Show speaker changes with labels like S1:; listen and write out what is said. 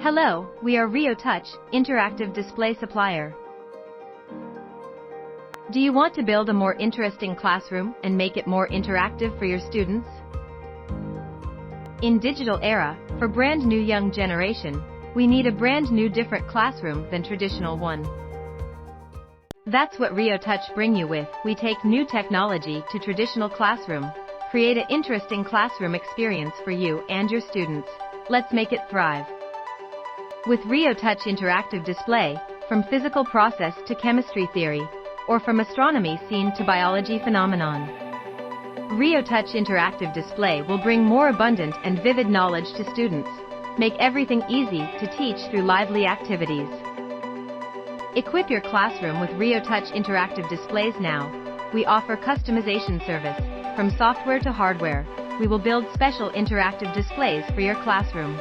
S1: Hello, we are Riotouch, interactive display supplier. Do you want to build a more interesting classroom and make it more interactive for your students? In digital era, for brand new young generation, we need a brand new different classroom than traditional one. That's what Riotouch bring you with. We take new technology to traditional classroom, create an interesting classroom experience for you and your students. Let's make it thrive. With Riotouch interactive display, from physical process to chemistry theory, or from astronomy scene to biology phenomenon. Riotouch interactive display will bring more abundant and vivid knowledge to students, make everything easy to teach through lively activities. Equip your classroom with Riotouch interactive displays now. We offer customization service, from software to hardware. We will build special interactive displays for your classroom.